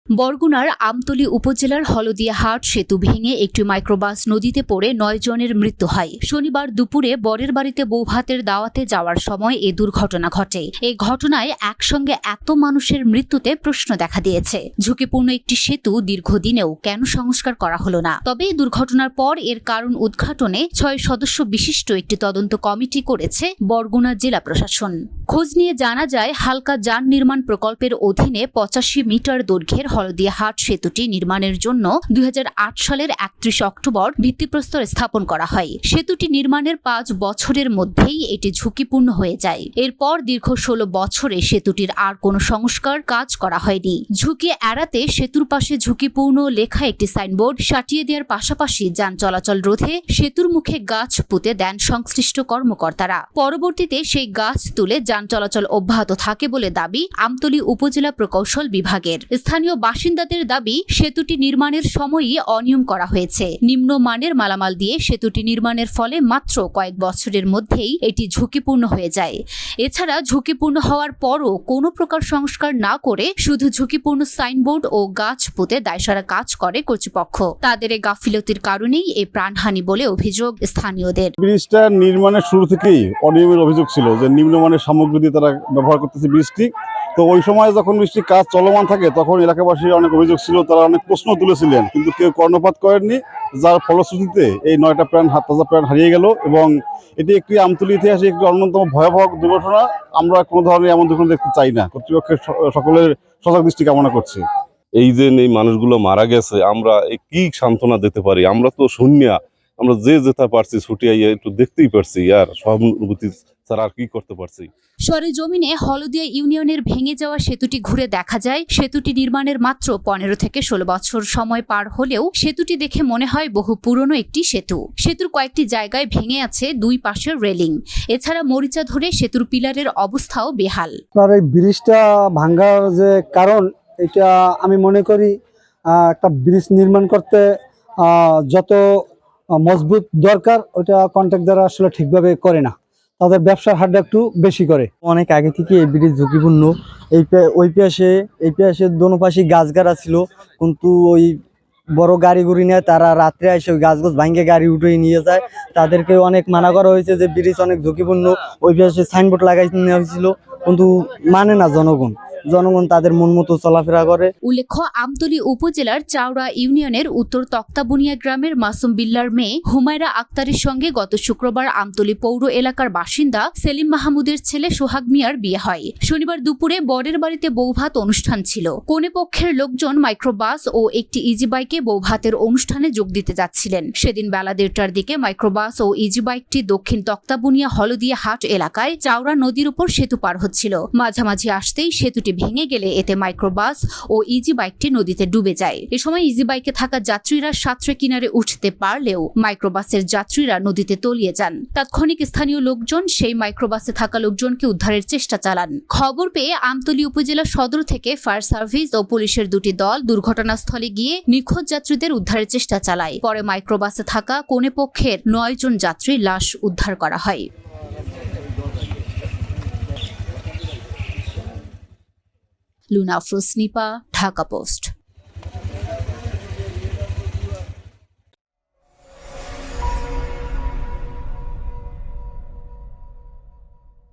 বরগুনার আমতলী উপজেলার হলদিয়াহাট সেতু ভেঙে একটি মাইক্রোবাস নদীতে পড়ে ৯ জনের মৃত্যু হয়। শনিবার দুপুরে বরের বাড়িতে বৌভাতের দাওয়াতে যাওয়ার সময় এ দুর্ঘটনা ঘটে। এই ঘটনায় একসঙ্গে এত মানুষের মৃত্যুতে প্রশ্ন দেখা দিয়েছে। ঝুঁকিপূর্ণ একটি সেতু দীর্ঘদিনেও কেন সংস্কার করা হলো না? তবে এই দুর্ঘটনার পর এর কারণ উদ্ঘাটনে ৬ সদস্য বিশিষ্ট একটি তদন্ত কমিটি করেছে বরগুনা জেলা প্রশাসন। খোঁজ নিয়ে জানা যায়, হালকা যান নির্মাণ প্রকল্পের অধীনে ৮৫ মিটার দৈর্ঘ্যের হলদিয়াহাট সেতুটি নির্মাণের জন্য ২০০৮ সালের ৩১ অক্টোবর ভিত্তিপ্রস্তর স্থাপন করা হয়। সেতুটি নির্মাণের ৫ বছরের মধ্যেই এটি ঝুঁকিপূর্ণ হয়ে যায়। এরপর দীর্ঘ ১৬ বছরে সেতুটির আর কোনো সংস্কার কাজ করা হয়নি। ঝুঁকি এড়াতে সেতুর পাশে ঝুঁকিপূর্ণ লেখা একটি সাইনবোর্ড সাটিয়ে দেওয়ার পাশাপাশি যান চলাচল রোধে সেতুর মুখে গাছ পুঁতে দেন সংশ্লিষ্ট কর্মকর্তারা। পরবর্তীতে সেই গাছ তুলে যান চলাচল অব্যাহত থাকে বলে দাবি আমতলী উপজেলা প্রকৌশল বিভাগের। স্থানীয় বাসিন্দাদের দাবি, সেতুটি নির্মাণের সময়ই অনিয়ম করা হয়েছে। নিম্নমানের মালামাল দিয়ে সেতুটি নির্মাণের ফলে মাত্র কয়েক বছরের মধ্যেই এটি ঝুঁকিপূর্ণ হয়ে যায়। এছাড়া ঝুঁকিপূর্ণ হওয়ার পরও কোনো প্রকার সংস্কার না করে শুধু ঝুঁকিপূর্ণ সাইনবোর্ড ও গাছ পুঁতে দায়সারা কাজ করে কর্তৃপক্ষ। তাদের এই গাফিলতির কারণেই এই প্রাণহানি বলে অভিযোগ স্থানীয়দের। ব্রিজটা নির্মাণের শুরু থেকেই অনিয়মের অভিযোগ ছিল যে নিম্নমানের সামগ্রী দিয়ে তারা ব্যবহার করতেছে ব্রিজটি। তো ওই সময় যখন বৃষ্টির কাজ চলমান থাকে তখন এলাকাবাসীর অনেক অভিযোগ ছিল, তারা অনেক প্রশ্ন তুলেছিলেন, কিন্তু কেউ কর্ণপাত করেননি, যার ফলশ্রুতিতে এই ৯টা তাজা প্রাণ হারিয়ে গেল। এবং এটি একটি আমতলী ইতিহাসে একটি অন্যতম ভয়াবহ দুর্ঘটনা। আমরা কোনো ধরনের এমন দুর্ঘটনা দেখতে চাই না। কর্তৃপক্ষের সকলের সজাগ দৃষ্টি কামনা করছি। এই যে এই মানুষগুলো মারা গেছে, আমরা কি সান্ত্বনা দিতে পারি? আমরা তো শূন্যা, আমরা যে যেতে পারছি ছুটিয়ে একটু দেখতেই পারছি, আর সহানুভূতি ছাড়া আর কি করতে পারছি। সরেজমিনে হলদিয়া ইউনিয়নের ভেঙে যাওয়া সেতুটি ঘুরে দেখা যায়, সেতুটি নির্মাণের মাত্র ১৫ থেকে ১৬ বছর সময় পার হলেও সেতুটি দেখে মনে হয় বহু পুরনো একটি সেতু। সেতুর কয়েকটি জায়গায় ভেঙে আছে দুই পাশের রেলিং। এছাড়া মরিচা ধরে সেতুর পিলারের অবস্থাও বেহাল। এই ব্রিজটা ভাঙার যে কারণ, এটা আমি মনে করি একটা ব্রিজ নির্মাণ করতে যত মজবুত দরকার ওটা কন্ট্রাক্টররা আসলে ঠিকভাবে করে না, তাদের ব্যবসার হারটা একটু বেশি করে। অনেক আগে থেকে এই ব্রিজ ঝুঁকিপূর্ণ। এই পাশে দোনো পাশে গাছ গাড়া ছিল, কিন্তু ওই বড় গাড়ি গুড়ি নিয়ে তারা রাত্রে এসে ওই গাছ ভাঙে গাড়ি উঠিয়ে নিয়ে যায়। তাদেরকে অনেক মানা করা হয়েছে যে ব্রিজ অনেক ঝুঁকিপূর্ণ। ওই পাশে সাইনবোর্ড লাগাই নেওয়া হয়েছিল, কিন্তু মানে না জনগণ তাদের মন মতো চলাফেরা করে। উল্লেখ্য, আমতলী উপজেলার চাওড়া ইউনিয়নের উত্তর তক্তাবুনিয়া গ্রামের মাসুম বিল্লার মেয়ে হুমায়রা আক্তারের সঙ্গে গত শুক্রবার আমতলী পৌর এলাকার বাসিন্দা সেলিম মাহমুদের ছেলে সোহাগ মিয়ার বিয়ে হয়। শনিবার দুপুরে বরের বাড়িতে বৌভাত অনুষ্ঠান ছিল। কনে পক্ষের লোকজন মাইক্রোবাস ও একটি ইজি বাইকে বৌভাতের অনুষ্ঠানে যোগ দিতে যাচ্ছিলেন। সেদিন বেলা ১:৩০টার দিকে মাইক্রোবাস ও ইজি বাইকটি দক্ষিণ তক্তাবুনিয়া হলদিয়াহাট এলাকায় চাওড়া নদীর উপর সেতু পার হচ্ছিল। মাঝামাঝি আসতেই সেতুটি ভেঙে গেলে এতে মাইক্রোবাস ও ইজি বাইকটি নদীতে ডুবে যায়। এ সময় ইজি বাইকে থাকা যাত্রীরা সাঁতরে কিনারে উঠতে পারলেও মাইক্রোবাসের যাত্রীরা নদীতে তলিয়ে যান। তাৎক্ষণিক স্থানীয় লোকজন সেই মাইক্রোবাসে থাকা লোকজনকে উদ্ধারের চেষ্টা চালান। খবর পেয়ে আমতলী উপজেলা সদর থেকে ফায়ার সার্ভিস ও পুলিশের দুটি দল দুর্ঘটনাস্থলে গিয়ে নিখোঁজ যাত্রীদের উদ্ধারের চেষ্টা চালায়। পরে মাইক্রোবাসে থাকা কনে পক্ষের ৯ জন যাত্রীর লাশ উদ্ধার করা হয়। লুনা আফরোজ নিপা, ঢাকা পোস্ট।